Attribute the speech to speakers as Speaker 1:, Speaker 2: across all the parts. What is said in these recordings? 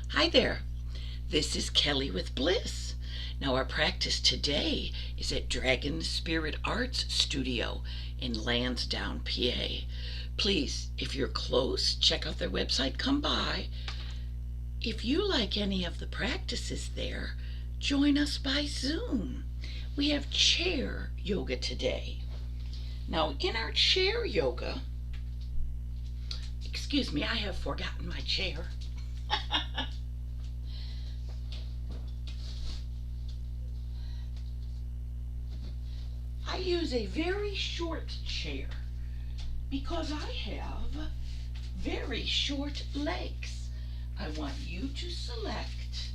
Speaker 1: Hi there, this is Kelly with Bliss. Now, our practice today is at Dragon Spirit Arts Studio in Lansdowne, PA. Please, if you're close, check out their website, come by. If you like any of the practices there, join us by Zoom. We have chair yoga today. Now, in our chair yoga, excuse me, I have forgotten my chair. I use a very short chair because I have very short legs. I want you to select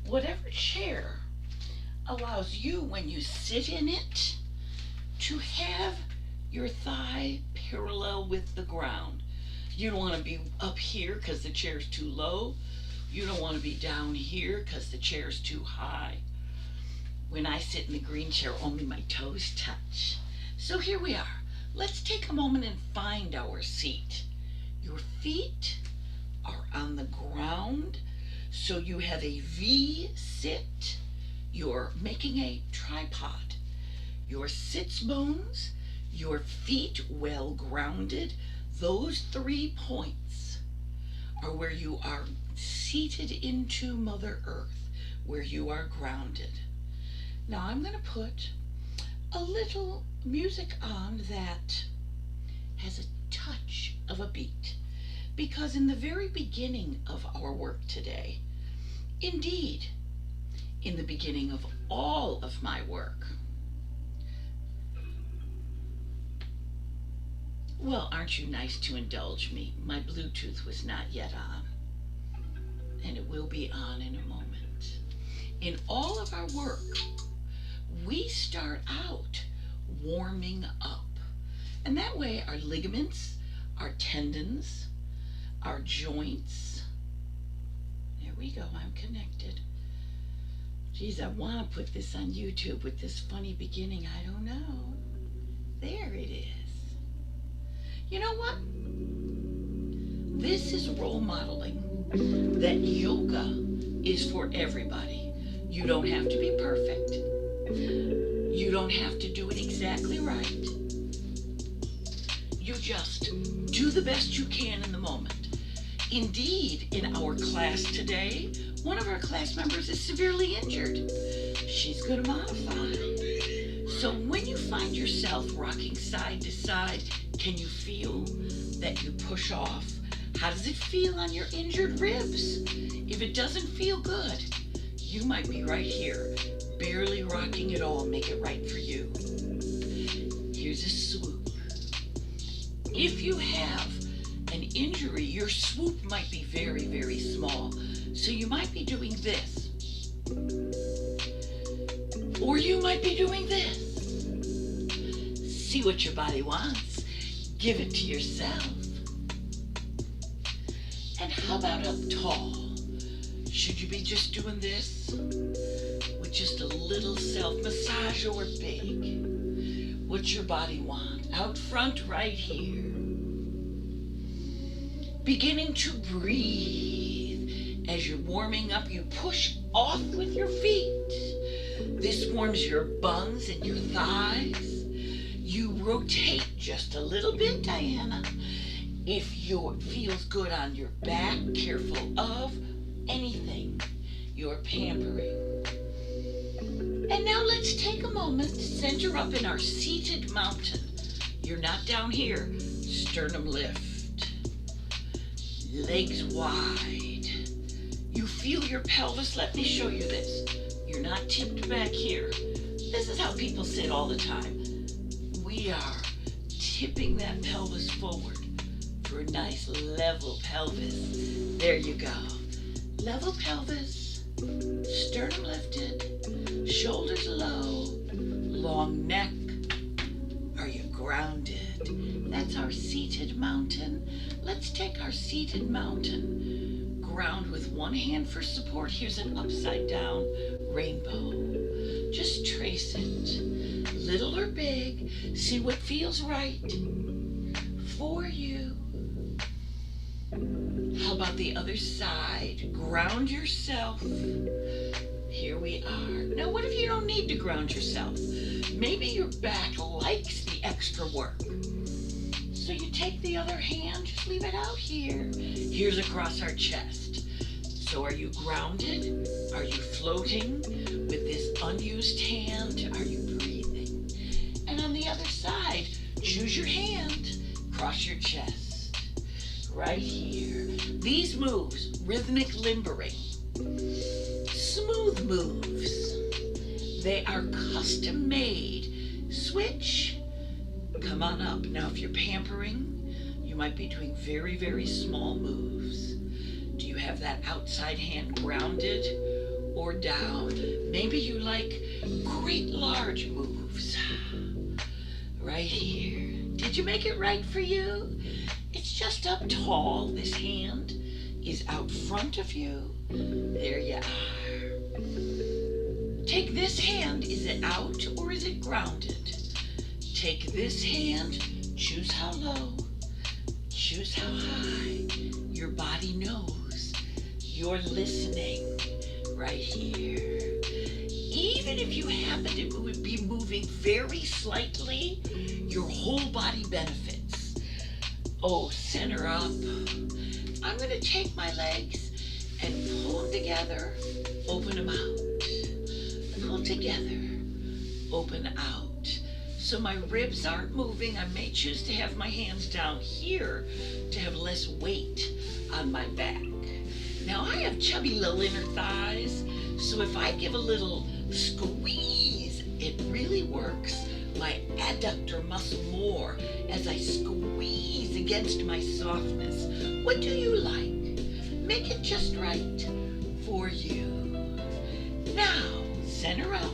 Speaker 1: whatever chair allows you, when you sit in it, to have your thigh parallel with the ground. You don't want to be up here because the chair's too low. You don't want to be down here because the chair's too high. When I sit in the green chair, only my toes touch. So here we are. Let's take a moment and find our seat. Your feet are on the ground, so you have a V sit. You're making a tripod. Your sits bones, your feet well grounded, those 3 points are where you are seated into Mother Earth, where you are grounded. Now I'm going to put a little music on that has a touch of a beat, because in the very beginning of our work today, indeed, in the beginning of all of my work, well, aren't you nice to indulge me? My Bluetooth was not yet on, and it will be on in a moment. In all of our work, we start out warming up. And that way our ligaments, our tendons, our joints, there we go, I'm connected. Geez, I want to put this on YouTube with this funny beginning. I don't know. There it is. You know what? This is role modeling that yoga is for everybody. You don't have to be perfect. You don't have to do it exactly right. You just do the best you can in the moment. Indeed, in our class today, one of our class members is severely injured. She's going to modify. So when you find yourself rocking side to side, can you feel that you push off? How does it feel on your injured ribs? If it doesn't feel good, you might be right here, barely rocking at all. Make it right for you. Here's a swoop. If you have an injury, your swoop might be very, very small. So you might be doing this. Or you might be doing this. See what your body wants. Give it to yourself. And how about up tall? Should you be just doing this with just a little self-massage, or big? What's your body want? Out front right here. Beginning to breathe. As you're warming up, you push off with your feet. This warms your buns and your thighs. You rotate just a little bit, Diana. If it feels good on your back, careful of anything. You're pampering. And now let's take a moment to center up in our seated mountain. You're not down here. Sternum lift. Legs wide. You feel your pelvis. Let me show you this. You're not tipped back here. This is how people sit all the time. We are tipping that pelvis forward for a nice level pelvis. There you go. Level pelvis, sternum lifted, shoulders low, long neck. Are you grounded? That's our seated mountain. Let's take our seated mountain, ground with one hand for support. Here's an upside down rainbow. Just trace it, little or big. See what feels right for you. How about the other side? Ground yourself. Here we are. Now, what if you don't need to ground yourself? Maybe your back likes the extra work. So you take the other hand, just leave it out here. Here's across our chest. So are you grounded? Are you floating with this unused hand? Are you breathing? And on the other side, choose your hand, cross your chest. Right here. These moves, rhythmic limbering, smooth moves. They are custom made. Switch, come on up. Now if you're pampering, you might be doing very, very small moves. Do you have that outside hand grounded or down? Maybe you like great large moves. Right here. Did you make it right for you? It's just up tall. This hand is out front of you. There you are. Take this hand. Is it out or is it grounded? Take this hand. Choose how low. Choose how high. Your body knows. You're listening right here. Even if you happen to be moving very slightly, your whole body benefits. Oh, center up. I'm going to take my legs and pull them together, open them out. Pull together, open out. So my ribs aren't moving. I may choose to have my hands down here to have less weight on my back. Now I have chubby little inner thighs, so if I give a little squeeze, it really works my adductor muscle more as I squeeze against my softness. What do you like? Make it just right for you. Now, center up.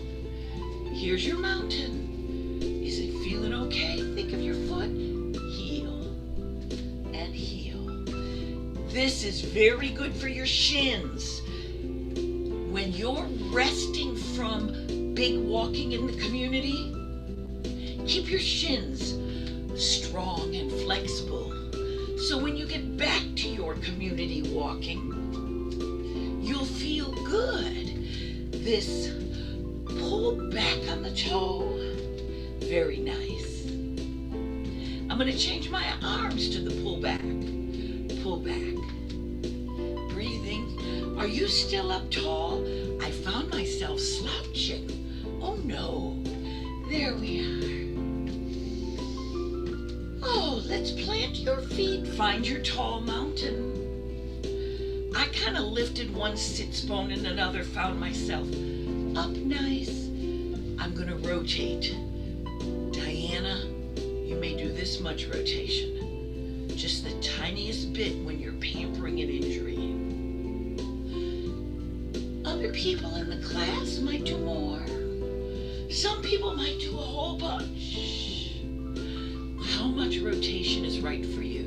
Speaker 1: Here's your mountain. Is it feeling okay? Think of your foot. Heel and heel. This is very good for your shins. When you're resting from big walking in the community, keep your shins strong and flexible. So when you get back to your community walking, you'll feel good. This pull back on the toe, very nice. I'm going to change my arms to the pull back. Pull back. Breathing. Are you still up tall? I found myself slouching. Oh no. There we are. Oh, let's plant your feet. Find your tall mountain. I kind of lifted one sits bone and another, found myself up nice. I'm going to rotate. Diana, you may do this much rotation. Just the tiniest bit when you're pampering an injury. Other people in the class might do more. Some people might do a whole bunch. How much rotation is right for you?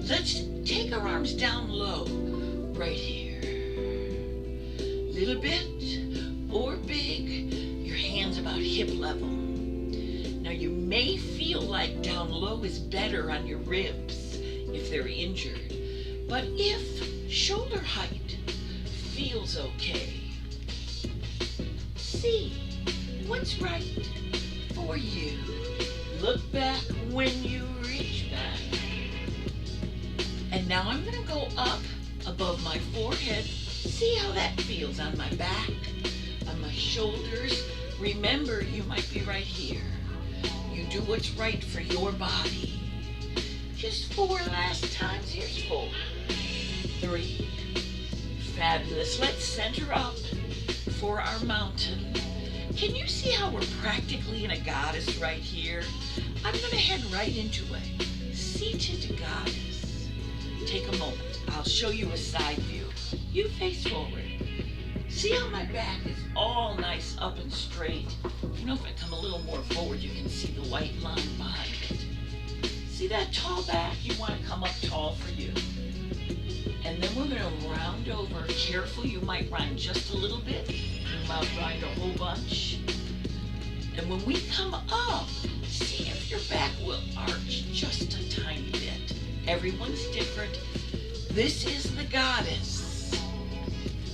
Speaker 1: Let's take our arms down low, right here. Little bit or big, your hands about hip level. Now you may feel like down low is better on your ribs if they're injured, but if shoulder height feels okay, see what's right for you. Look back when you reach back. And now I'm going to go up above my forehead. See how that feels on my back, on my shoulders. Remember, you might be right here. You do what's right for your body. Just 4 last times. Here's 4, 3. Fabulous. Let's center up for our mountain. Can you see how we're practically in a goddess right here? I'm going to head right into a seated goddess. Take a moment. I'll show you a side view. You face forward. See how my back is all nice up and straight? You know, if I come a little more forward, you can see the white line behind it. See that tall back? You want to come up tall for you. And then we're going to round over. Careful, you might round just a little bit. You might round a whole bunch. And when we come up, see if your back will arch just a tiny bit. Everyone's different. This is the goddess,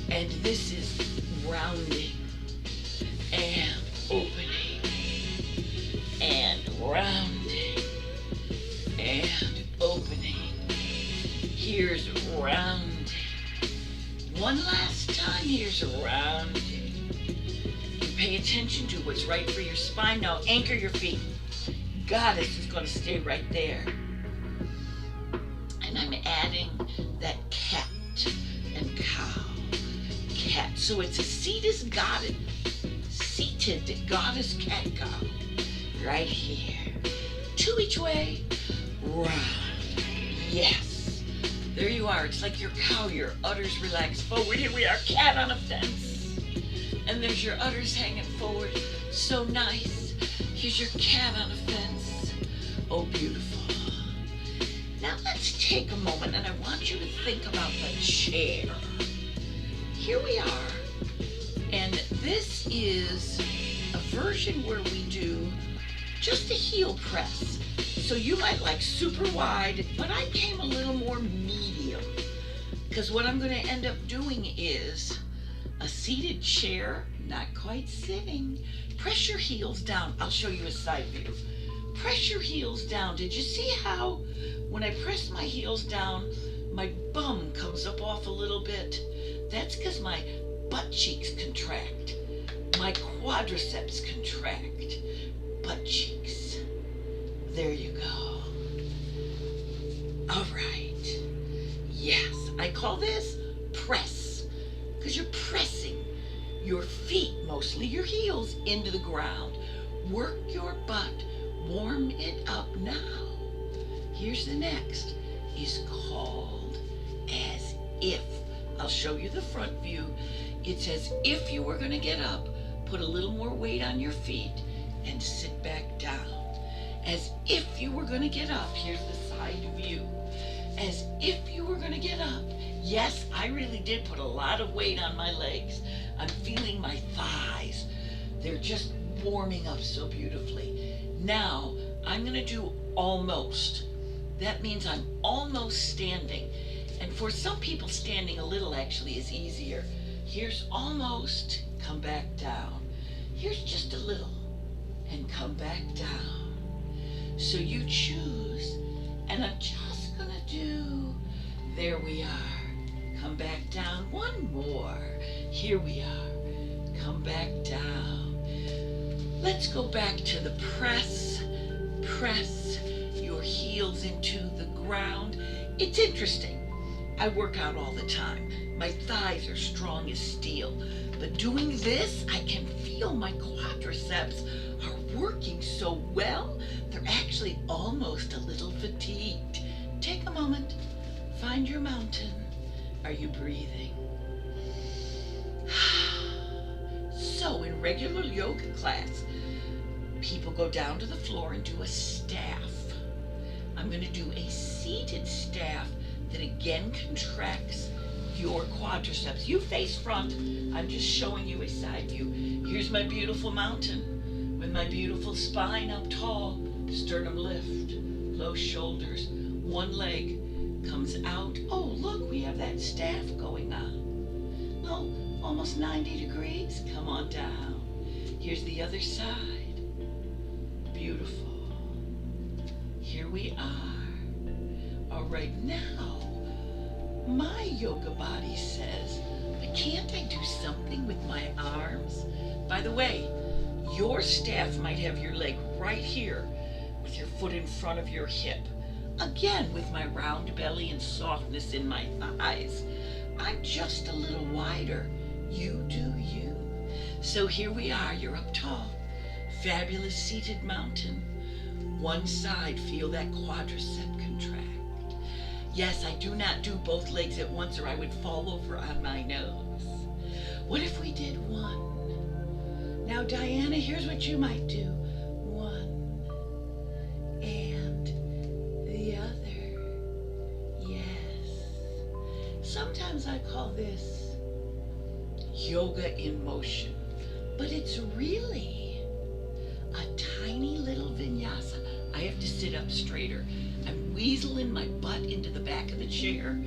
Speaker 1: and this is rounding and opening and rounding and opening. Here's rounding. One last time, here's rounding. You pay attention to what's right for your spine. Now anchor your feet. Goddess is going to stay right there. And I'm adding that cat and cow. Cat. So it's a seated goddess cat cow. Right here. Two each way. Round. Yes. There you are. It's like your cow. Your udders relax forward. Here we are. Cat on a fence. And there's your udders hanging forward. So nice. Here's your cat on a fence. Oh, beautiful. Now let's take a moment and I want you to think about the chair. Here we are. And this is a version where we do just a heel press. So you might like super wide, but I came a little more medium. Because what I'm going to end up doing is a seated chair, not quite sitting. Press your heels down. I'll show you a side view. Press your heels down. Did you see how when I press my heels down, my bum comes up off a little bit? That's because my butt cheeks contract. My quadriceps contract. Butt cheeks. There you go. All right. Yes, I call this press because you're pressing your feet, mostly your heels, into the ground. Work your butt. Warm it up now. Here's the next. Is called as if. I'll show you the front view. It's as if you were going to get up, put a little more weight on your feet, and sit back down. As if you were going to get up. Here's the side view. As if you were going to get up. Yes, I really did put a lot of weight on my legs. I'm feeling my thighs. They're just warming up so beautifully. Now, I'm going to do almost. That means I'm almost standing. And for some people, standing a little actually is easier. Here's almost, come back down. Here's just a little, and come back down. So you choose, and I'm just going to do, there we are. Come back down. One more. Here we are. Come back down. Let's go back to the press. Press your heels into the ground. It's interesting. I work out all the time. My thighs are strong as steel. But doing this, I can feel my quadriceps are working so well, they're actually almost a little fatigued. Take a moment. Find your mountain. Are you breathing? So in regular yoga class, people go down to the floor and do a staff. I'm going to do a seated staff that again contracts your quadriceps. You face front. I'm just showing you a side view. Here's my beautiful mountain with my beautiful spine up tall, sternum lift, low shoulders. One leg comes out. Oh, look, we have that staff going on. Oh, almost 90 degrees. Come on down. Here's the other side. Beautiful. Here we are. All right, now, my yoga body says, but can't I do something with my arms? By the way, your staff might have your leg right here with your foot in front of your hip. Again, with my round belly and softness in my thighs, I'm just a little wider. You do you. So here we are. You're up tall. Fabulous seated mountain. One side, feel that quadricep contract. Yes, I do not do both legs at once or I would fall over on my nose. What if we did one? Now, Diana, here's what you might do. One and the other. Yes. Sometimes I call this yoga in motion, but it's really a tiny little vinyasa. I have to sit up straighter. I'm weaseling my butt into the back of the chair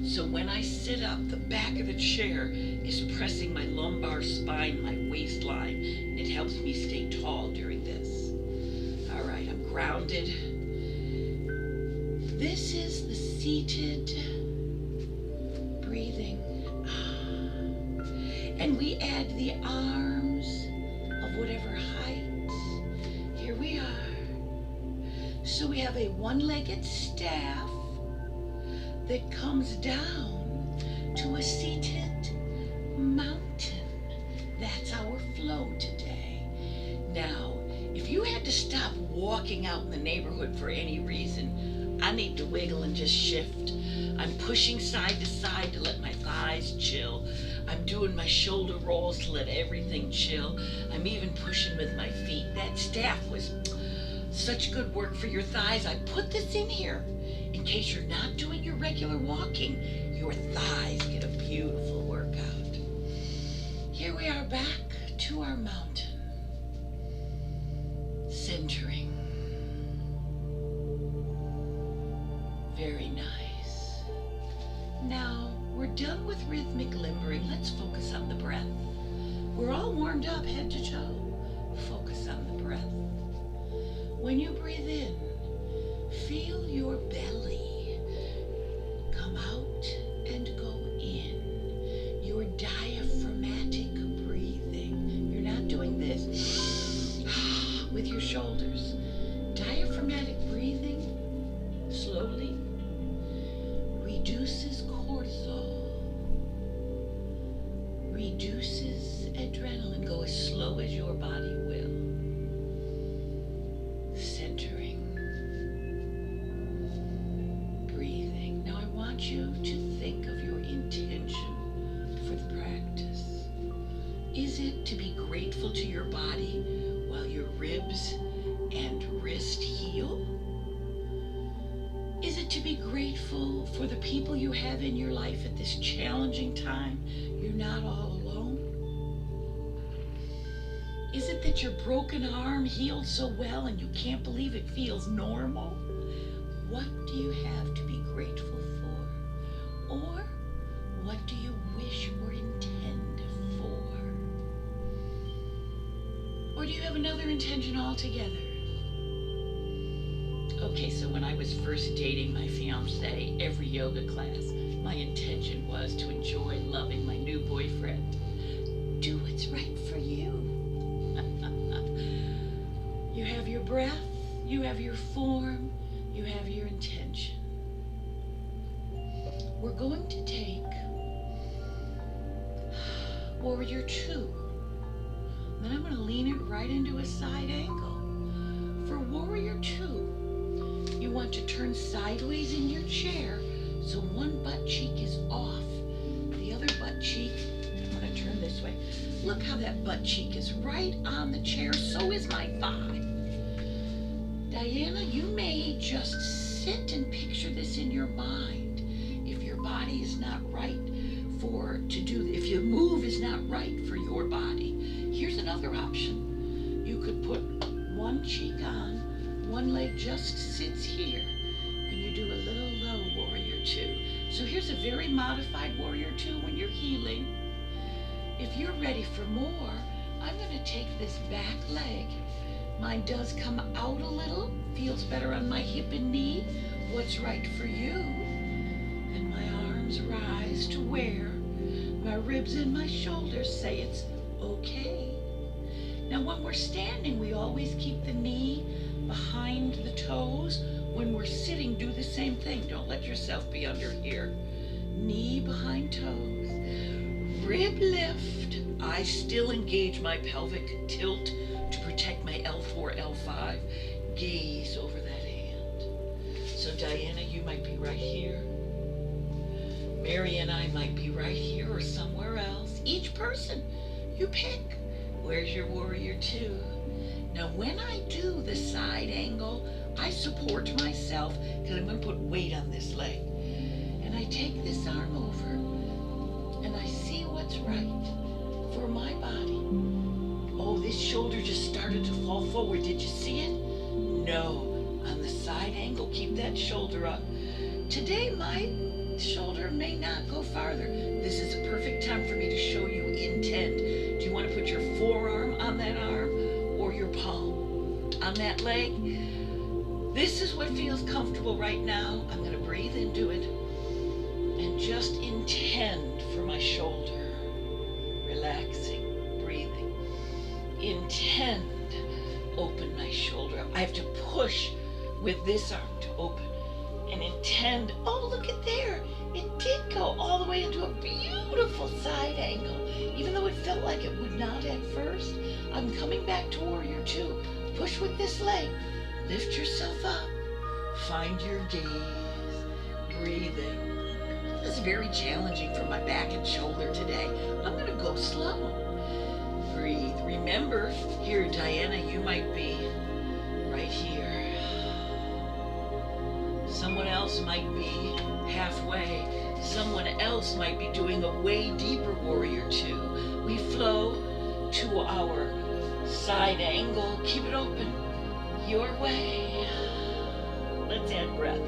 Speaker 1: So when I sit up, the back of the chair is pressing my lumbar spine, my waistline, and it helps me stay tall during this. All right, I'm grounded. This is the seated breathing. And we add the arms of whatever height. Here we are. So we have a one-legged staff that comes down to a seated mountain. That's our flow today. Now, if you had to stop walking out in the neighborhood for any reason, I need to wiggle and just shift. I'm pushing side to side to let my thighs chill. I'm doing my shoulder rolls to let everything chill. I'm even pushing with my feet. That staff was such good work for your thighs. I put this in here in case you're not doing your regular walking. Your thighs get a beautiful workout. Here we are back to our mountain. Centering. Very nice. Now, we're done with rhythmic limbering. Let's focus on the breath. We're all warmed up head to toe. Focus on the breath. When you breathe in, feel your belly come out and go in. Your diaphragmatic breathing. You're not doing this with your shoulders. Diaphragmatic breathing slowly reduces cortisol, reduces adrenaline. Go as slow as your body will. Centering, breathing. Now I want you to think of your intention for the practice. Is it to be grateful to your body while your ribs and wrist heal? Is it to be grateful for the people you have in your life at this challenging time? You're not all alone. Is it that your broken arm healed so well and you can't believe it feels normal? What do you have to be grateful for? Or what do you wish or intend for? Or do you have another intention altogether? Okay, so when I was first dating my fiance, every yoga class, my intention was to enjoy loving my new boyfriend. Do what's right for you. You have your breath, you have your form, you have your intention. We're going to take Warrior 2. Then I'm going to lean it right into a side angle. For Warrior 2, you want to turn sideways in your chair so one butt cheek is off. The other butt cheek, I'm going to turn this way. Look how that butt cheek is right on the chair. So is my thigh. Diana, you may just sit and picture this in your mind. If your body is not right if your move is not right for your body, here's another option. You could put one cheek on, one leg just sits here, and you do a little low Warrior 2. So here's a very modified Warrior 2 when you're healing. If you're ready for more, I'm going to take this back leg. Mine does come out a little, feels better on my hip and knee. What's right for you? And my arms rise to where my ribs and my shoulders say it's okay. Now when we're standing, we always keep the knee behind the toes. When we're sitting, do the same thing. Don't let yourself be under here. Knee behind toes. Rib lift. I still engage my pelvic tilt to protect my L4, L5. Gaze over that hand. So Diana, you might be right here. Mary and I might be right here or somewhere else. Each person, you pick. Where's your Warrior 2? Now when I do the side angle, I support myself because I'm going to put weight on this leg. And I take this arm over and I see what's right for my body. Oh, this shoulder just started to fall forward. Did you see it? No. On the side angle, keep that shoulder up. Today my shoulder one may not go farther. This is a perfect time for me to show you intend. Do you want to put your forearm on that arm or your palm on that leg? This is what feels comfortable right now. I'm going to breathe into it and just intend for my shoulder. Relaxing, breathing. Intend, open my shoulder. I have to push with this arm to open and intend. Oh, look at there. It did go all the way into a beautiful side angle. Even though it felt like it would not at first, I'm coming back to warrior two. Push with this leg. Lift yourself up. Find your gaze. Breathing. This is very challenging for my back and shoulder today. I'm going to go slow. Breathe. Remember, here, Diana, you might be right here. Someone else might be halfway. Someone else might be doing a way deeper warrior two. We flow to our side angle. Keep it open. Your way. Let's add breath.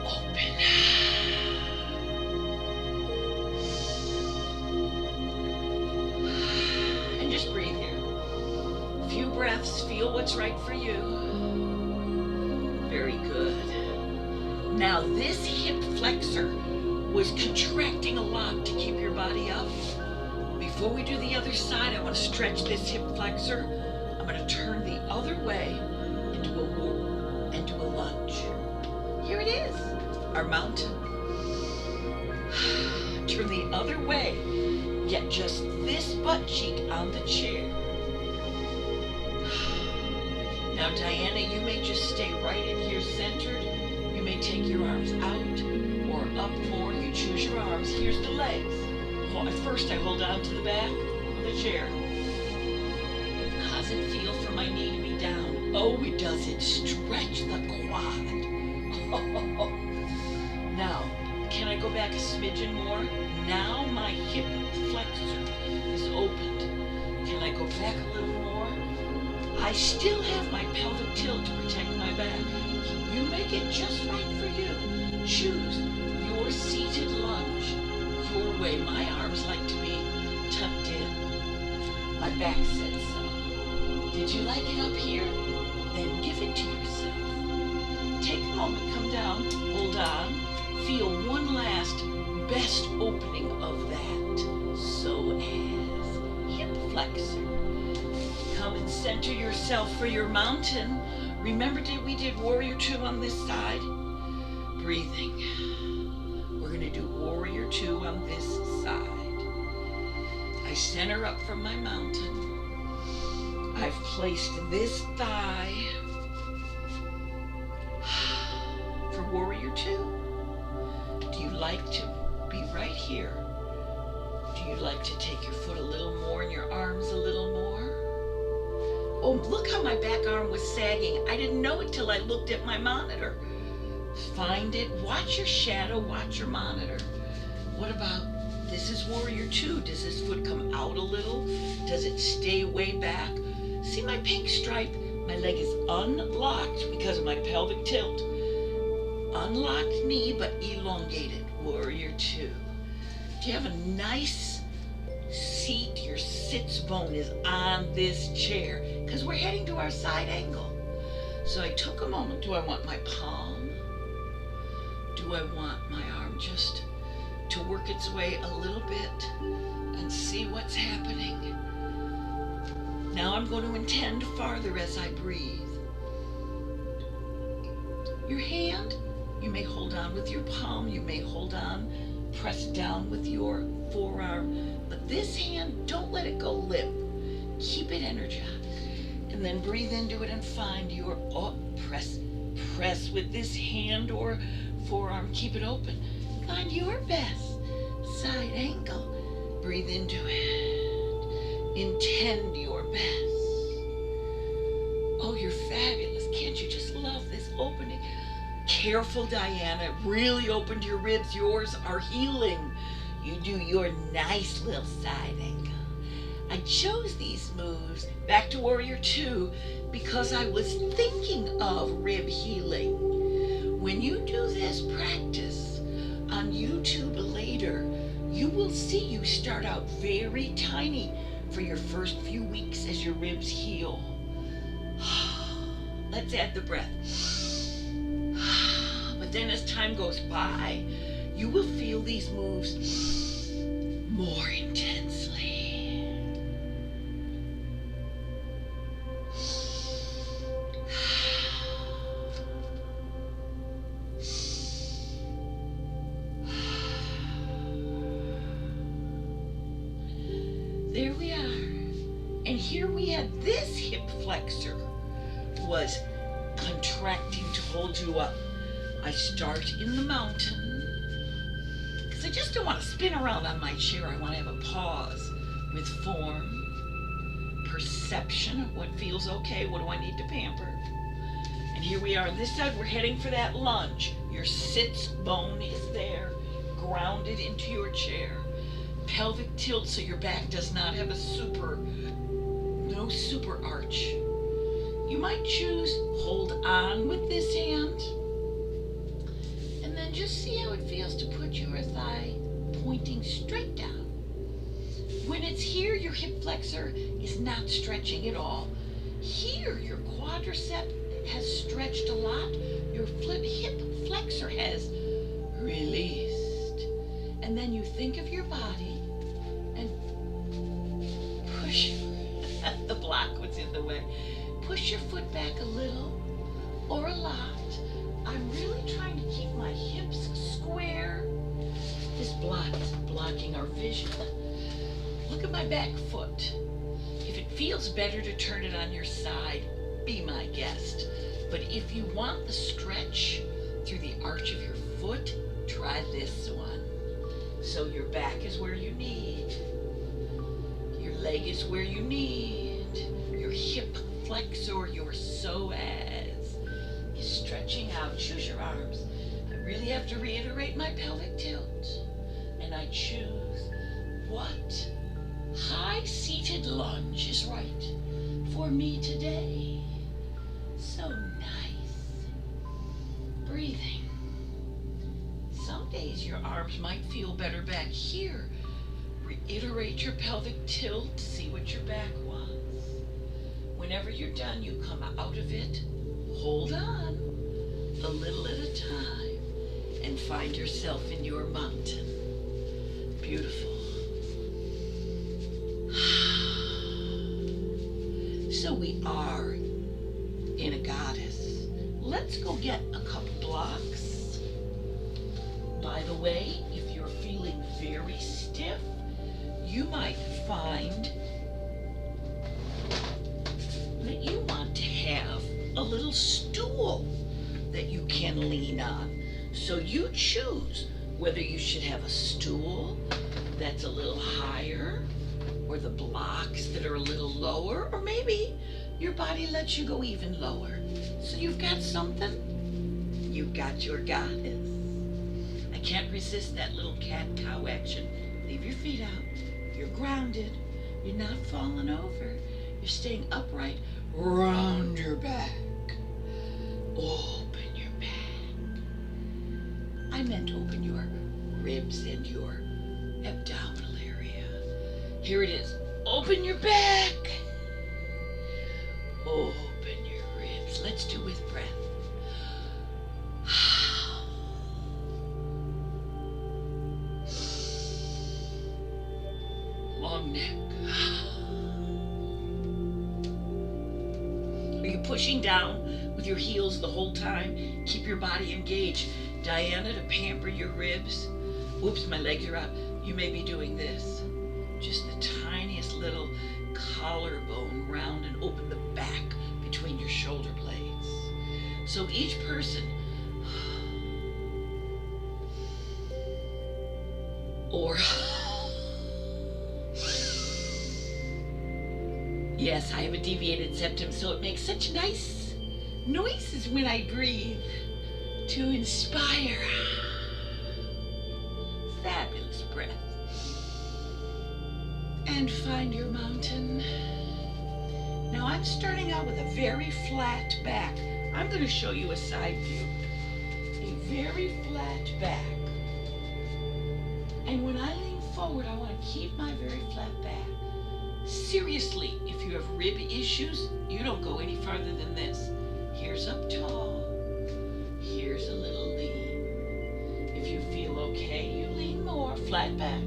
Speaker 1: Open. And just breathe here. A few breaths. Feel what's right for you. Very good. Now this hip flexor was contracting a lot to keep your body up. Before we do the other side, I want to stretch this hip flexor. I'm going to turn the other way and do a lunge. Here it is, our mountain. Turn the other way. Get just this butt cheek on the chair. Now, Diana, you may just stay right in here centered. You may take your arms out or up more. You choose your arms. Here's the legs. At first, I hold on to the back of the chair. How's it feel for my knee to be down? Oh, it does. It stretch the quad. Now, can I go back a smidgen more? Now my hip flexor is opened. Can I go back a little more? I still have my pelvic tilt to protect my back. You make it just right for you. Choose your seated lunge. Your way. My arms like to be tucked in. My back said so. Did you like it up here? Then give it to yourself. Take a moment, come down, hold on. Feel one last best opening of that. So as hip flexor. Come and center yourself for your mountain. Remember, we did warrior two on this side? Breathing. We're going to do warrior two on this side. I center up from my mountain. I've placed this thigh for warrior two. Do you like to be right here? Do you like to take your foot a little more and your arms a little more? Oh, look how my back arm was sagging. I didn't know it till I looked at my monitor. Find it. Watch your shadow. Watch your monitor. What about, this is warrior two. Does this foot come out a little? Does it stay way back? See my pink stripe? My leg is unlocked because of my pelvic tilt. Unlocked knee, but elongated. Warrior two. Do you have a nice seat? Your sits bone is on this chair because we're heading to our side angle. So I took a moment. Do I want my palm? Do I want my arm just to work its way a little bit and see what's happening? Now I'm going to intend farther as I breathe. Your hand, you may hold on with your palm, you may hold on, press down with your forearm, but this hand, don't let it go limp. Keep it energized. And then breathe into it and find your, press with this hand or forearm, keep it open. Find your best side angle. Breathe into it. Intend your best. Oh, you're fabulous. Can't you just love this opening? Careful, Diana. Really opened your ribs. Yours are healing. You do your nice little side angle. I chose these moves, back to warrior two, because I was thinking of rib healing. When you do this practice on YouTube later, you will see you start out very tiny for your first few weeks as your ribs heal. Let's add the breath. But then as time goes by, you will feel these moves more intensely. There we are. And here we had this hip flexor was contracting to hold you up. I start in the mountain because I just don't want to spin around on my chair. I want to have a pause with form, perception of what feels okay, what do I need to pamper. And here we are on this side, we're heading for that lunge. Your sits bone is there, grounded into your chair. Pelvic tilt so your back does not have no super arch. You might choose hold on with this hand and then just see how it feels to put your thigh pointing straight down. When it's here, your hip flexor is not stretching at all. Here, your quadricep has stretched a lot. Your hip flexor has released. And then you think of your body and push the block was in the way. Push your foot back a little or a lot. I'm really trying to keep my hips square. This block is blocking our vision. Look at my back foot. If it feels better to turn it on your side, be my guest. But if you want the stretch through the arch of your foot, try this one. So your back is where you need. Your leg is where you need. Your hip flexor, your psoas is stretching out. Choose your arms. I really have to reiterate my pelvic tilt. And I choose what high-seated lunge is right for me today. So nice. Breathing. Some days your arms might feel better back here. Reiterate your pelvic tilt, see what your back wants. Whenever you're done, you come out of it, hold on a little at a time, and find yourself in your mountain. Beautiful. So we are in a goddess. Let's go get a couple blocks. By the way, if you're feeling very stiff, you might find that you want to have a little stool that you can lean on. So you choose whether you should have a stool that's a little higher or the blocks that are a little lower, or maybe your body lets you go even lower. So you've got something, you've got your goddess. I can't resist that little cat-cow action. Leave your feet out. You're grounded. You're not falling over. You're staying upright. Round your back. Open your back. I meant open your ribs and your abdominal area. Here it is. Open your back. Open your ribs. Let's do with breath. Long neck. Are you pushing down with your heels the whole time? Keep your body engaged. Diana, to pamper your ribs. Oops, my legs are out. You may be doing this. Just the tiniest little collarbone round and open the back between your shoulder blades. So each person, or yes, I have a deviated septum, so it makes such nice noises when I breathe to inspire. Fabulous breath. And find your mountain. Now I'm starting out with a very flat back. I'm going to show you a side view. A very flat back. And when I lean forward, I want to keep my very flat back. Seriously, if you have rib issues, you don't go any farther than this. Here's up tall. Here's a little lean. If you feel okay, you lean more, flat back.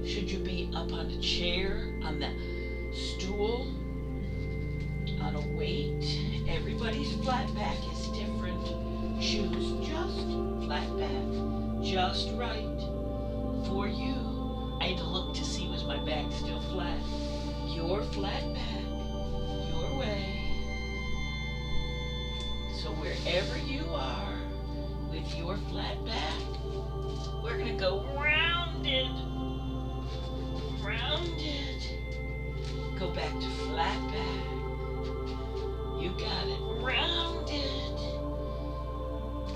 Speaker 1: Should you be up on a chair, on the stool, on a weight? Everybody's flat back is different. Choose just flat back, just right for you. I had to look to see was my back still flat. Your flat back, your way. So wherever you are with your flat back, we're gonna go rounded, rounded. Go back to flat back. You got it, rounded.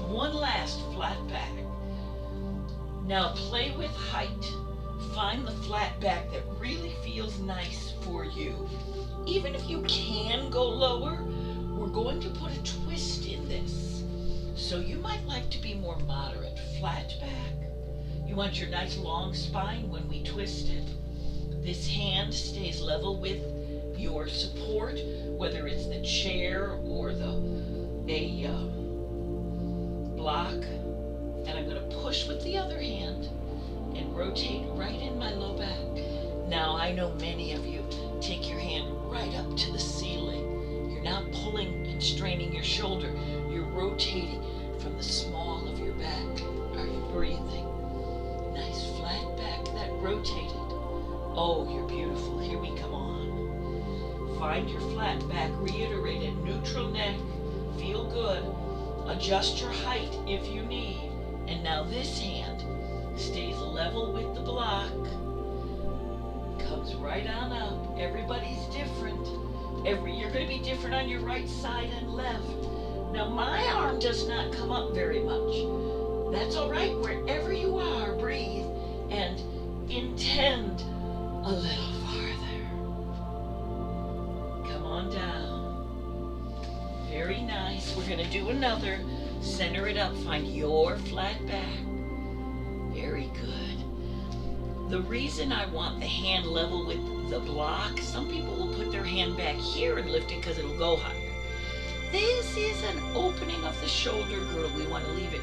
Speaker 1: One last flat back. Now play with height. Find the flat back that really feels nice for you. Even if you can go lower, we're going to put a twist in this. So you might like to be more moderate. Flat back. You want your nice long spine when we twist it. This hand stays level with your support, whether it's the chair or a block. And I'm going to push with the other hand and rotate right in my low back. Now I know many of you take your hand right up to the ceiling. You're not pulling and straining your shoulder. You're rotating from the small of your back. Are you breathing? Nice flat back that rotated. Oh, you're beautiful. Here we come on. Find your flat back. Reiterate it. Neutral neck. Feel good. Adjust your height if you need. And now this hand stays level with the block. Comes right on up. Everybody's different. You're going to be different on your right side and left. Now my arm does not come up very much. That's all right. Wherever you are, breathe and intend a little farther. Come on down. Very nice. We're going to do another. Center it up. Find your flat back. Very good. The reason I want the hand level with the block, some people will put their hand back here and lift it because it'll go higher. This is an opening of the shoulder girdle. We want to leave it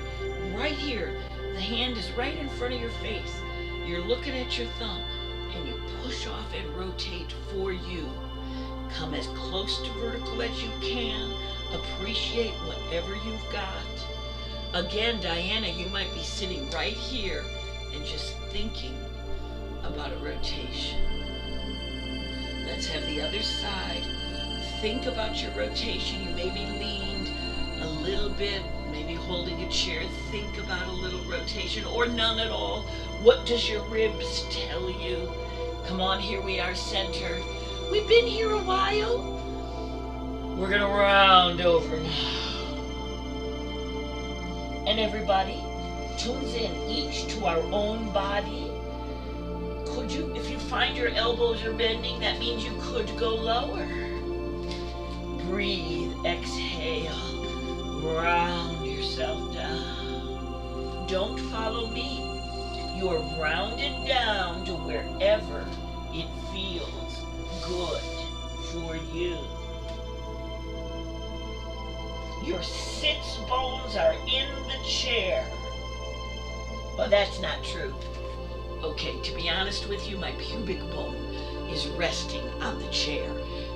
Speaker 1: right here. The hand is right in front of your face. You're looking at your thumb and you push off and rotate for you. Come as close to vertical as you can. Appreciate whatever you've got. Again, Diana, you might be sitting right here and just thinking about a rotation. Let's have the other side. Think about your rotation. You may be leaned a little bit, maybe holding a chair. Think about a little rotation or none at all. What does your ribs tell you? Come on, here we are centered. We've been here a while. We're gonna round over now. And everybody tunes in each to our own body. Could you, if you find your elbows are bending, that means you could go lower. Breathe, exhale, round yourself down. Don't follow me. You're rounded down to wherever it feels good for you. Your sits bones are in the chair. Well, that's not true. Okay, to be honest with you, my pubic bone is resting on the chair.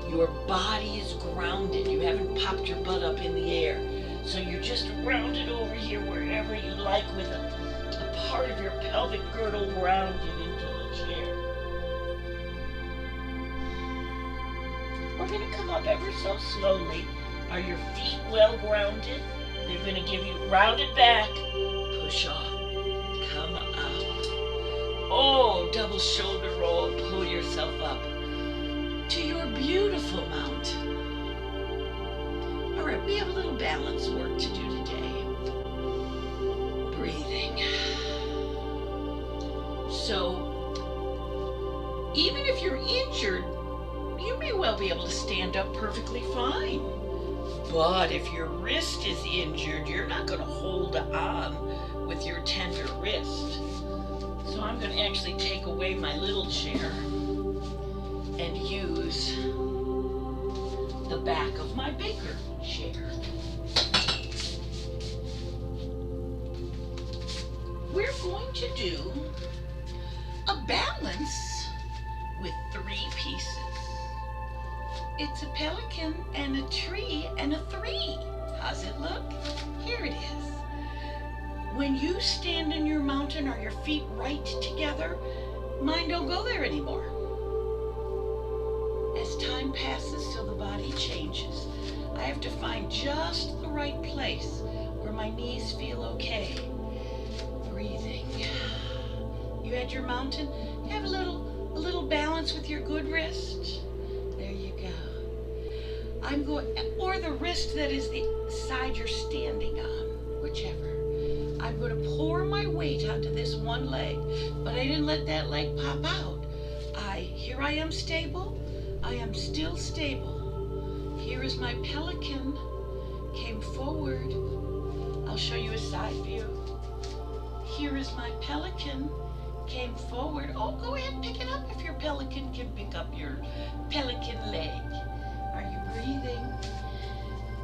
Speaker 1: Your body is grounded. You haven't popped your butt up in the air. So you're just rounded over here wherever you like with a part of your pelvic girdle rounded into the chair. We're going to come up ever so slowly. Are your feet well grounded? They're going to give you rounded back. Push off. Come up. Oh, double shoulder roll. Pull yourself up to your beautiful mountain. All right, we have a little balance work to do today. Breathing. So, even if you're injured, you may well be able to stand up perfectly fine. But if your wrist is injured, you're not going to hold on with your tender wrist. So I'm going to actually take away my little chair and use the back of my bigger chair. We're going to do a balance with 3 pieces. It's a pelican and a tree and a 3. How's it look? Here it is. When you stand in your mountain, are your feet right together? Mine don't go there anymore. As time passes till the body changes, I have to find just the right place where my knees feel okay. Breathing. You had your mountain? Have a little balance with your good wrist. There you go. I'm going, or the wrist that is the side you're standing on, whichever. I'm going to pour my weight onto this one leg, but I didn't let that leg pop out. Here I am stable. I am still stable. Here is my pelican. Came forward. I'll show you a side view. Here is my pelican. Came forward. Oh, go ahead and pick it up if your pelican can pick up your pelican leg. Are you breathing?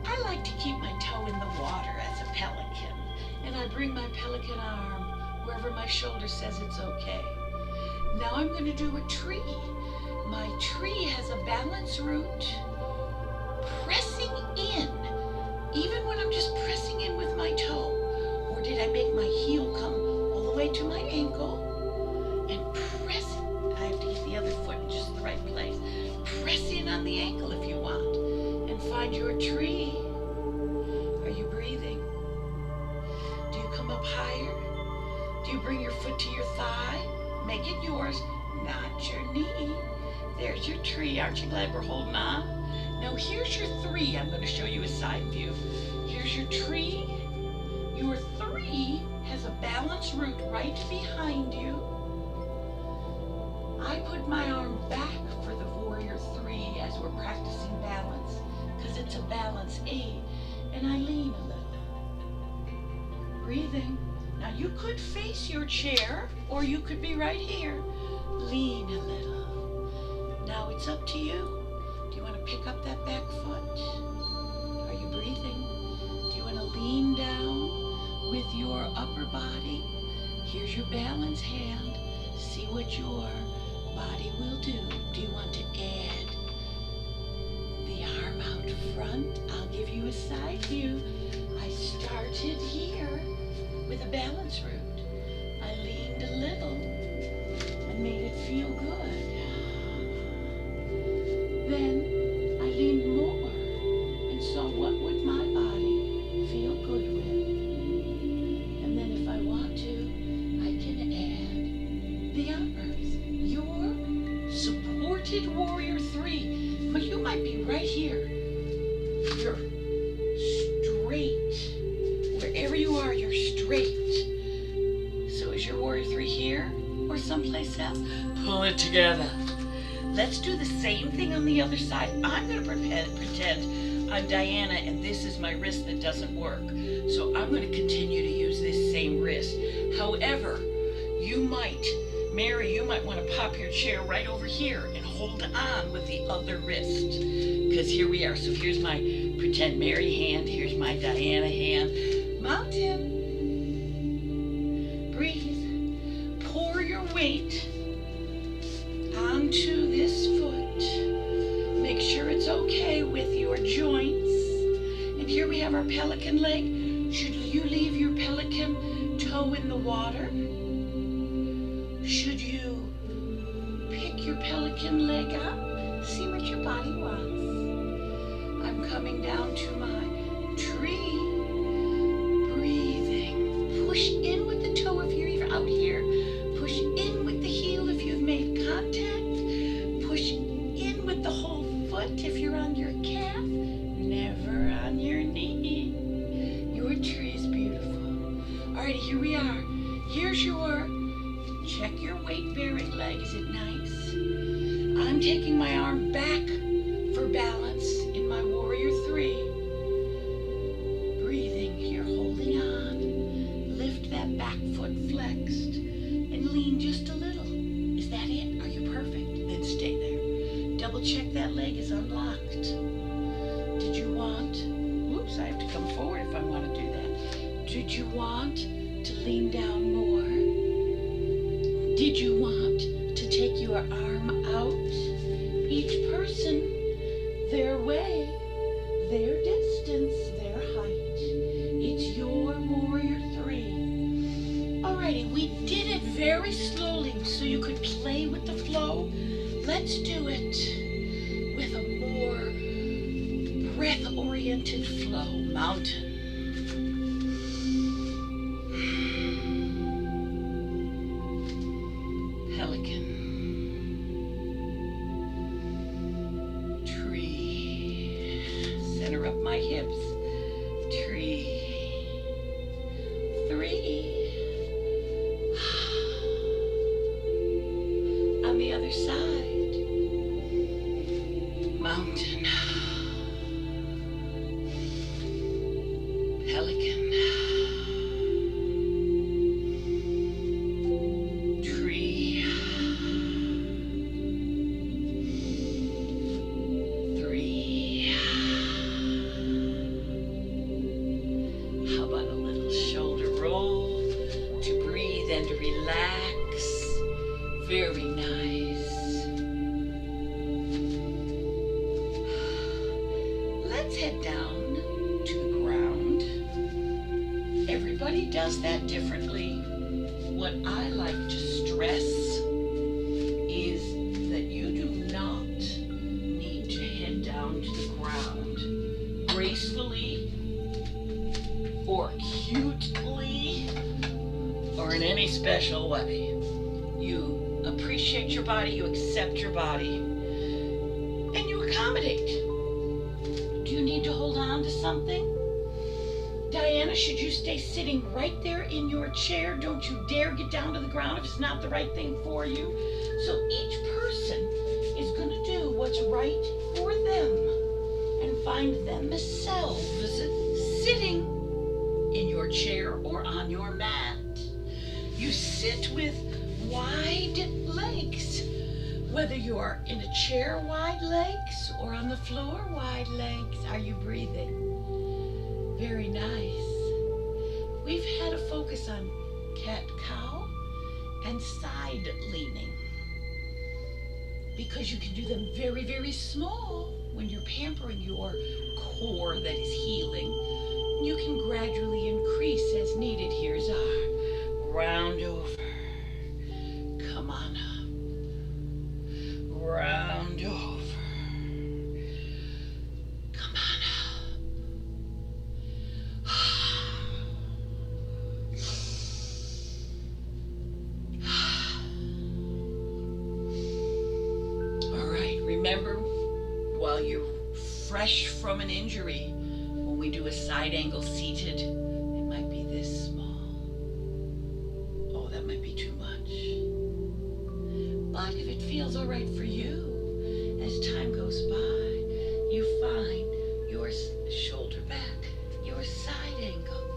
Speaker 1: I like to keep my toe in the water as a pelican, and I bring my pelican arm wherever my shoulder says it's okay. Now I'm going to do a tree. My tree has a balance root, pressing in, even when I'm just pressing in with my toe. Or did I make my heel come all the way to my ankle and press it? I have to get the other foot in just the right place. Press in on the ankle if you want, and find your tree. Are you breathing? Do you come up higher? Do you bring your foot to your thigh? Make it yours, not your knee. There's your tree. Aren't you glad we're holding on? Now here's your 3. I'm going to show you a side view. Here's your tree. Your 3 has a balance root right behind you. I put my arm back for the warrior 3 as we're practicing balance, because it's a balance aid, and I lean a little. Breathing. Now you could face your chair, or you could be right here. Lean a little. Now it's up to you. Do you want to pick up that back foot? Are you breathing? Do you want to lean down with your upper body? Here's your balance hand. See what your body will do. Do you want to add the arm out front? I'll give you a side view. I started here with a balance root. I leaned a little and made it feel good. Then I leaned more and saw what would my body feel good with. And then if I want to, I can add the arms. Your supported warrior 3, but you might be right here. You're straight. Wherever you are, you're straight. So is your warrior 3 here or someplace else? Pull it together. Let's do the same thing on the other side. I'm going to pretend I'm Diana and this is my wrist that doesn't work. So I'm going to continue to use this same wrist. However, Mary, you might want to pop your chair right over here and hold on with the other wrist. Because here we are. So here's my pretend Mary hand. Here's my Diana hand. Mountain. Breathe. Pour your weight onto this foot. Make sure it's okay with your joints. And here we have our pelican leg. Should you leave your pelican toe in the water? Should you pick your pelican leg up? See what your body wants. I'm coming down to my tree. Breathing. Push in with the toe if you're out here. Push in with the heel if you've made contact. Push in with the whole foot if you're on your calf. Never on your knee. Your tree is beautiful. Alrighty, here we are. Here's your, check your weight bearing leg. Is it nice? I'm taking my arm back for balance in my warrior three. Breathing, you're holding on. Lift that back foot flexed and lean just a little. Is that it? Are you perfect? Then stay there. Double check that leg is unlocked. Did you want, whoops, I have to come forward if I want to do that. Did you want to lean down more? Did you want to take your arm out? Each person, their way, their distance, their height. It's your warrior three. Alrighty, we did it very slowly so you could play with the flow. Let's do it with a more breath-oriented flow. Mountain. Pelican. Tree. Center up my hips. Tree. Three. On the other side. Mountain. Pelican. How about a little shoulder roll to breathe and to relax? Very nice. Let's head down to the ground. Everybody does that differently. What I like to stress is that you do not need to head down to the ground gracefully or cutely, or in any special way. You appreciate your body, you accept your body, and you accommodate. Do you need to hold on to something? Diana, should you stay sitting right there in your chair? Don't you dare get down to the ground if it's not the right thing for you. So each person is going to do what's right for them and find themselves sitting in your chair or on your mat. You sit with wide legs. Whether you are in a chair, wide legs, or on the floor, wide legs. Are you breathing? Very nice. We've had a focus on cat-cow and side leaning because you can do them very, very small when you're pampering your core that is healing. You can gradually increase as needed. Here's our round over. Come on up. Round over. Come on up. All right, remember, while you're fresh from an injury, when we do a side angle seated, it might be this small. Oh, that might be too much. But if it feels all right for you, as time goes by, you find your shoulder back, your side angle,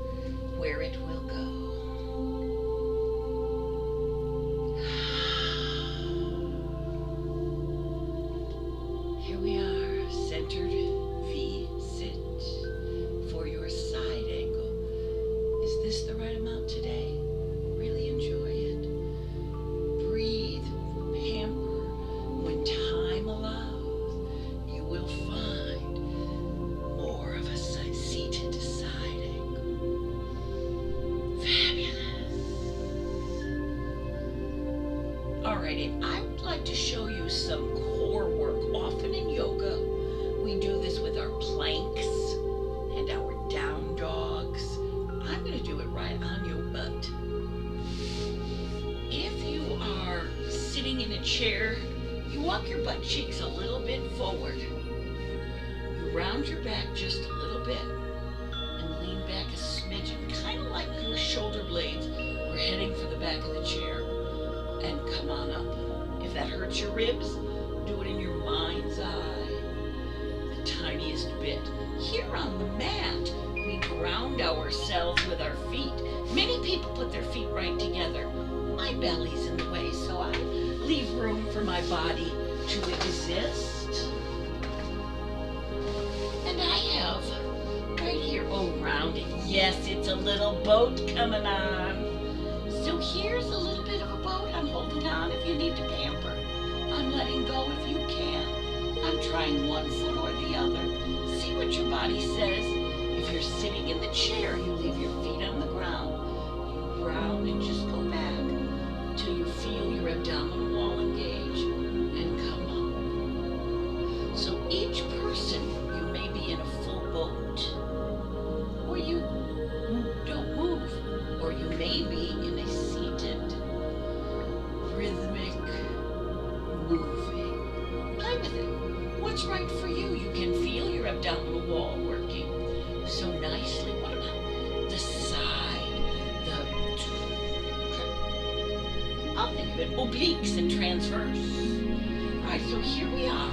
Speaker 1: where it will go. Here we are, centered V sit for your side angle. Is this the right amount today? Really enjoy it. Breathe, pamper. When time allows, you will find more of a seated side angle. Fabulous. Alrighty, I would like to show you some core work. Often in yoga, we do this with our planks and our down dogs. I'm going to do it right on your butt. If you are sitting in a chair, you walk your butt cheeks a little bit forward. You round your back just a little bit and lean back a smidgen, kind of like your shoulder blades were heading for the back of the chair. And come on up. If that hurts your ribs, do bit. Here on the mat, we ground ourselves with our feet. Many people put their feet right together. My belly's in the way, so I leave room for my body to exist. And I have right here, oh, rounded. Yes, it's a little boat coming on. So here's a little bit of a boat. I'm holding on if you need to pamper. I'm letting go if you can. I'm trying one foot or the other. See what your body says. If you're sitting in the chair, you leave your feet on the ground. You round and just go back until you feel your abdominal wall engage and come up. So each person, you may be in a full boat, or you don't move, or you may be in a seated, rhythmic moving. Play with it. What's right for you? You can feel your abdominal wall working so nicely. What about the side, I'll think of it, obliques and transverse. All right, so here we are.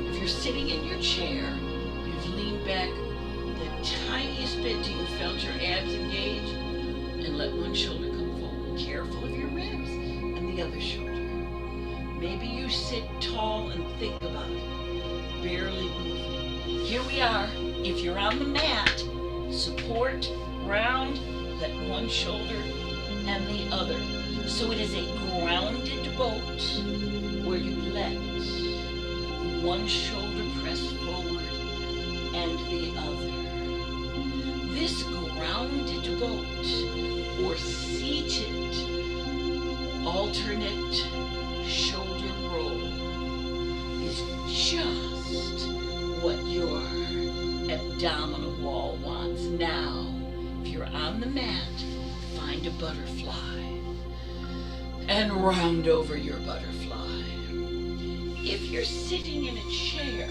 Speaker 1: If you're sitting in your chair, you've leaned back the tiniest bit till you felt your abs engage, and let one shoulder come forward. Careful of your ribs and the other shoulder. Maybe you sit tall and think about it, barely moving. Here we are. If you're on the mat, support, round, let one shoulder and the other. So it is a grounded boat where you let one shoulder press forward and the other. This grounded boat or seated alternate shoulder roll is just what your abdominal wall wants. Now, if you're on the mat, find a butterfly and round over your butterfly. If you're sitting in a chair,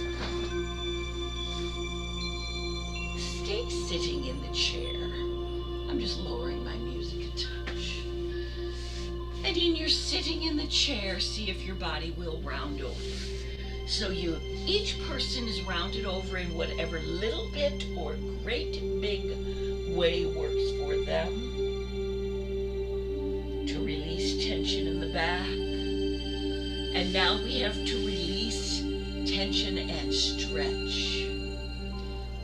Speaker 1: stay sitting in the chair. I'm just lowering my music a touch. And in your sitting in the chair, see if your body will round over. So each person is rounded over in whatever little bit or great big way works for them to release tension in the back. And now we have to release tension and stretch.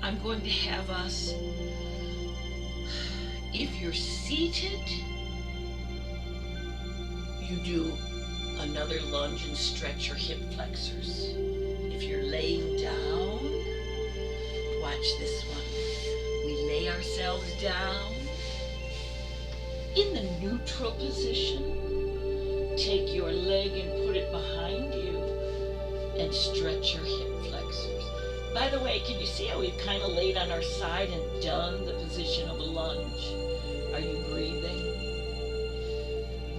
Speaker 1: I'm going to have us, if you're seated, you do another lunge and stretch your hip flexors. If you're laying down, watch this one. We lay ourselves down in the neutral position. Take your leg and put it behind you and stretch your hip flexors. By the way, can you see how we've kind of laid on our side and done the position of a lunge? Are you breathing?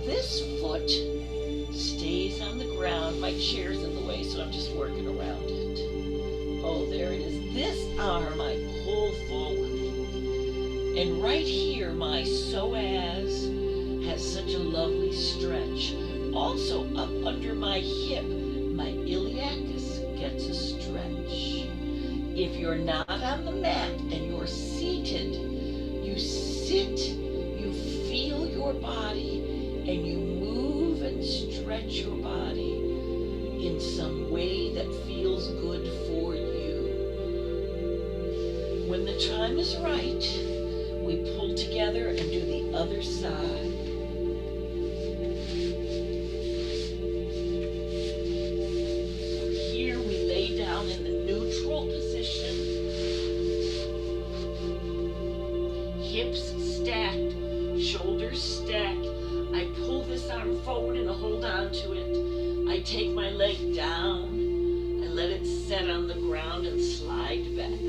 Speaker 1: This foot stays on the ground. My chair's in the way, so I'm just working around it. Oh, there it is. This arm I pull forward. And right here, my psoas has such a lovely stretch. Also, up under my hip, my iliacus gets a stretch. If you're not on the mat and you're seated, you sit, you feel your body, and you move and stretch your body in some way that feels good for you. When the time is right, we pull together and do the other side. Here we lay down in the neutral position. Hips stacked, shoulders stacked. I pull this arm forward and hold on to it. I take my leg down. I let it set on the ground and slide back.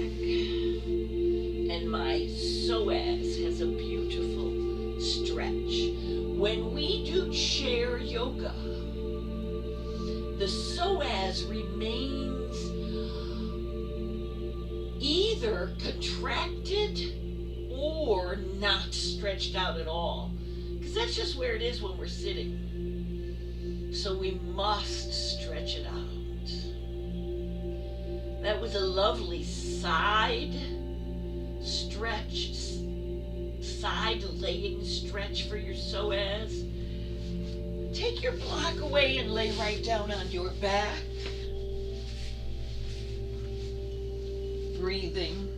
Speaker 1: And my psoas has a beautiful stretch. When we do chair yoga, the psoas remains either contracted or not stretched out at all. Because that's just where it is when we're sitting. So we must stretch it out. That was a lovely side stretch, side laying stretch for your psoas. Take your block away and lay right down on your back. Breathing.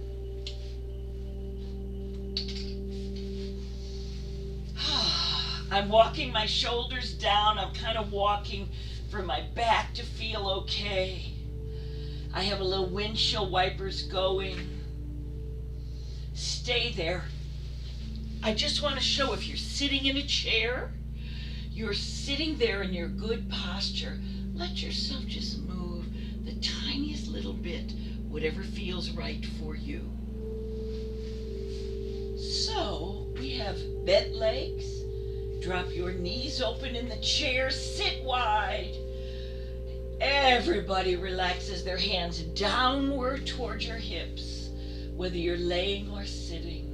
Speaker 1: I'm walking my shoulders down. I'm kind of walking for my back to feel okay. I have a little windshield wipers going. Stay there. I just want to show if you're sitting in a chair, you're sitting there in your good posture. Let yourself just move the tiniest little bit, whatever feels right for you. So we have bent legs. Drop your knees open in the chair, sit wide. Everybody relaxes their hands downward towards your hips, whether you're laying or sitting.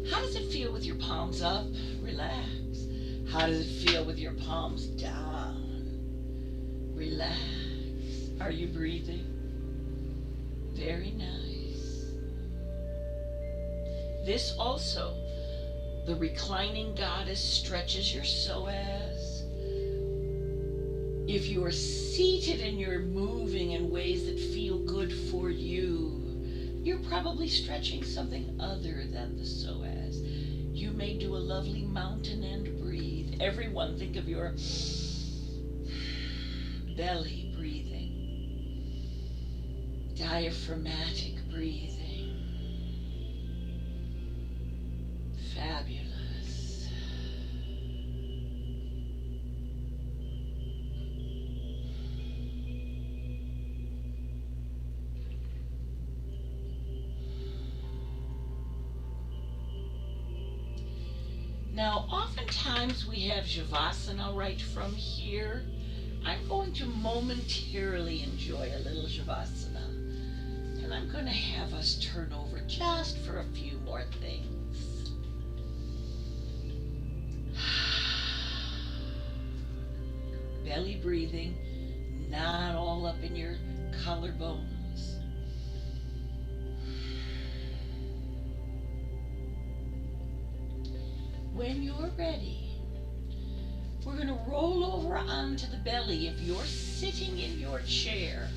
Speaker 1: How does it feel with your palms up? Relax. How does it feel with your palms down? Relax. Are you breathing? Very nice. This also, the reclining goddess stretches your psoas. If you are seated and you're moving in ways that feel good for you, you're probably stretching something other than the psoas. You may do a lovely mountain and breathe. Everyone think of your belly breathing, diaphragmatic breathing. Fabulous. Now, oftentimes we have Shavasana right from here. I'm going to momentarily enjoy a little Shavasana. And I'm going to have us turn over just for a few more things. Belly breathing, not all up in your collarbones. When you're ready, we're going to roll over onto the belly. If you're sitting in your chair,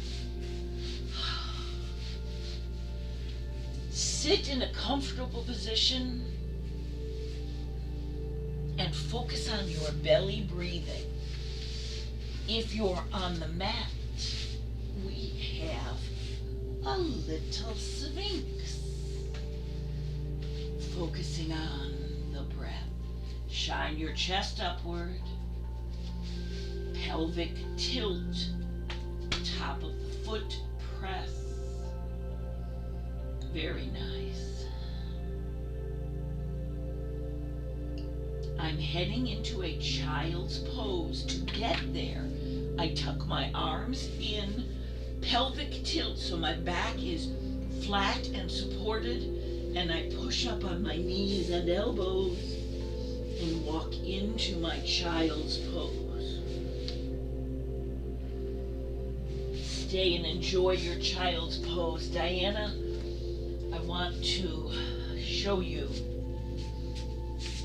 Speaker 1: sit in a comfortable position and focus on your belly breathing. If you're on the mat, we have a little sphinx. Focusing on the breath. Shine your chest upward. Pelvic tilt. Top of the foot press. Very nice. I'm heading into a child's pose. To get there, I tuck my arms in, pelvic tilt, so my back is flat and supported, and I push up on my knees and elbows and walk into my child's pose. Stay and enjoy your child's pose. Diana, I want to show you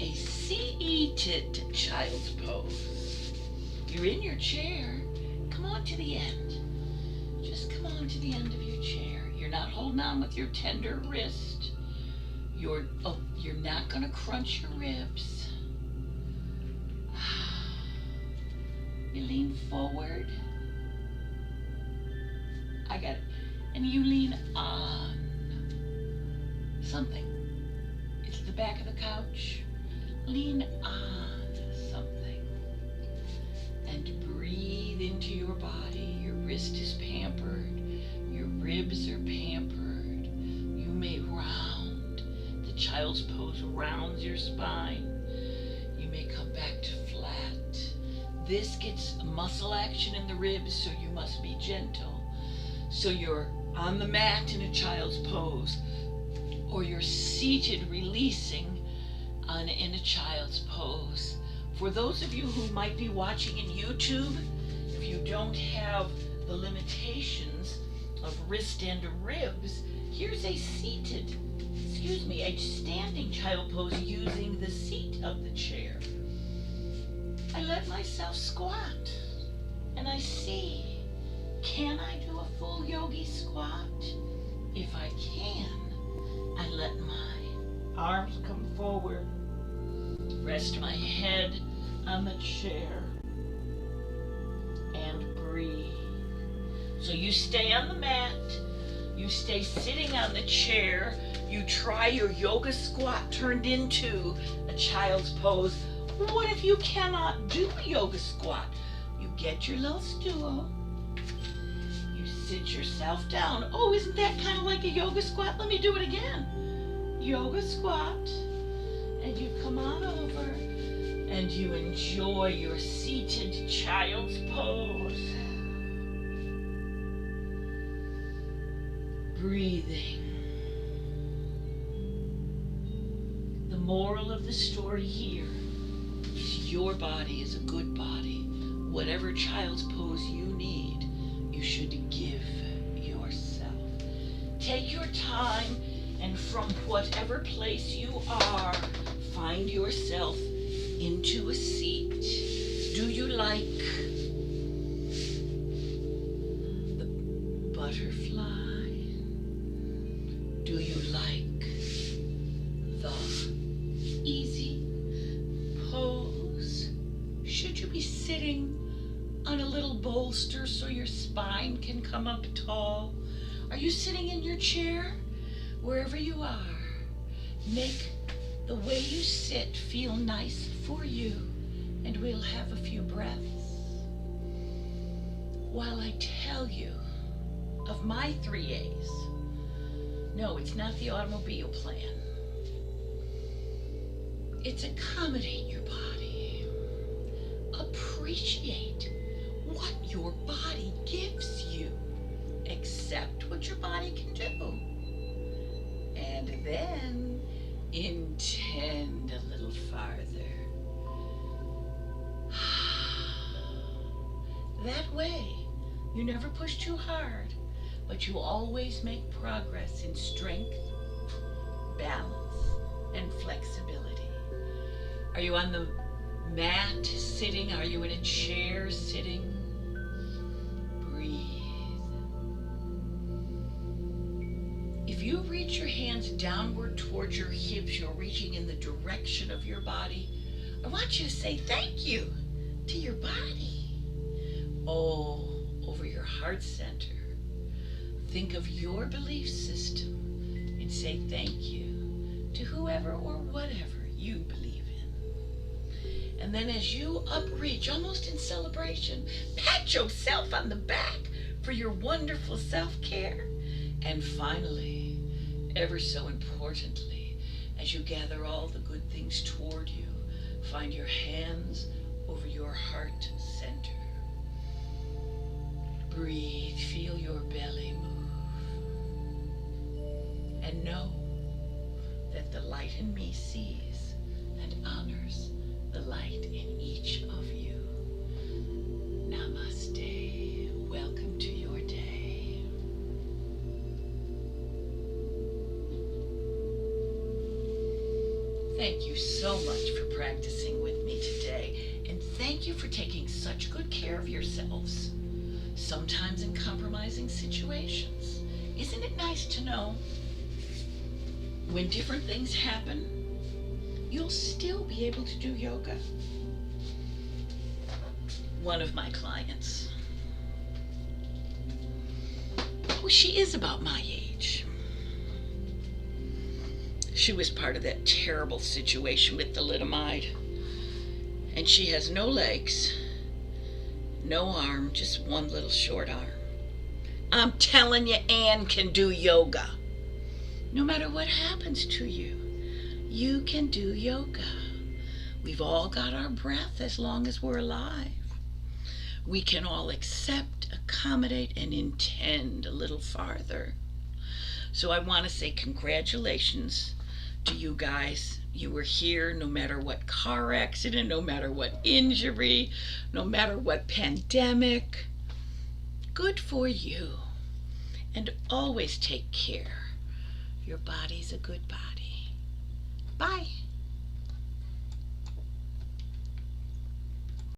Speaker 1: a seated child's pose. You're in your chair. Come on to the end. Just come on to the end of your chair. You're not holding on with your tender wrist. You're not going to crunch your ribs. You lean forward. I got it. And you lean on something. It's the back of the couch. Lean on something. And breathe into your body. Your wrist is pampered. Your ribs are pampered. You may round. The child's pose rounds your spine. You may come back to flat. This gets muscle action in the ribs, so you must be gentle. So you're on the mat in a child's pose, or you're seated releasing in a child's pose. For those of you who might be watching in YouTube, if you don't have the limitations of wrist and ribs, here's a a standing child pose using the seat of the chair. I let myself squat and I see, can I do a full yogi squat? If I can, I let my arms come forward, rest my head on the chair, and breathe. So you stay on the mat, you stay sitting on the chair, you try your yoga squat turned into a child's pose. What if you cannot do a yoga squat? You get your little stool, you sit yourself down. Oh, isn't that kind of like a yoga squat? Let me do it again. Yoga squat, and you come on over, and you enjoy your seated child's pose. Breathing. The moral of the story here is your body is a good body. Whatever child's pose you need, you should give yourself. Take your time, and from whatever place you are, find yourself into a seat. Do you like the butterfly? Do you like the easy pose? Should you be sitting on a little bolster so your spine can come up tall? Are you sitting in your chair? Wherever you are, make the way you sit feel nice for you, and we'll have a few breaths while I tell you of my 3 A's. No, it's not the automobile plan. It's accommodate your body. Appreciate what your body gives you. Accept what your body can do. And then intend a little farther. That way, you never push too hard, but you always make progress in strength, balance, and flexibility. Are you on the mat sitting? Are you in a chair sitting? Breathe. If you reach your hands downward towards your hips, you're reaching in the direction of your body. I want you to say thank you to your body. Oh, over your heart center. Think of your belief system and say thank you to whoever or whatever you believe in. And then as you upreach, almost in celebration, pat yourself on the back for your wonderful self-care. And finally, ever so importantly, as you gather all the good things toward you, find your hands over your heart center. Breathe, feel your belly move. And know that the light in me sees and honors the light in each of you. Namaste. Welcome to your day. Thank you so much for practicing with me today, and thank you for taking such good care of yourselves, sometimes in compromising situations. Isn't it nice to know when different things happen, you'll still be able to do yoga? One of my clients, well, she is about my age. She was part of that terrible situation with thalidomide, and she has no legs, no arm, just one little short arm. I'm telling you, Anne can do yoga. No matter what happens to you, you can do yoga. We've all got our breath as long as we're alive. We can all accept, accommodate, and intend a little farther. So I want to say congratulations to you guys. You were here no matter what car accident, no matter what injury, no matter what pandemic. Good for you. And always take care. Your body's a good body. Bye.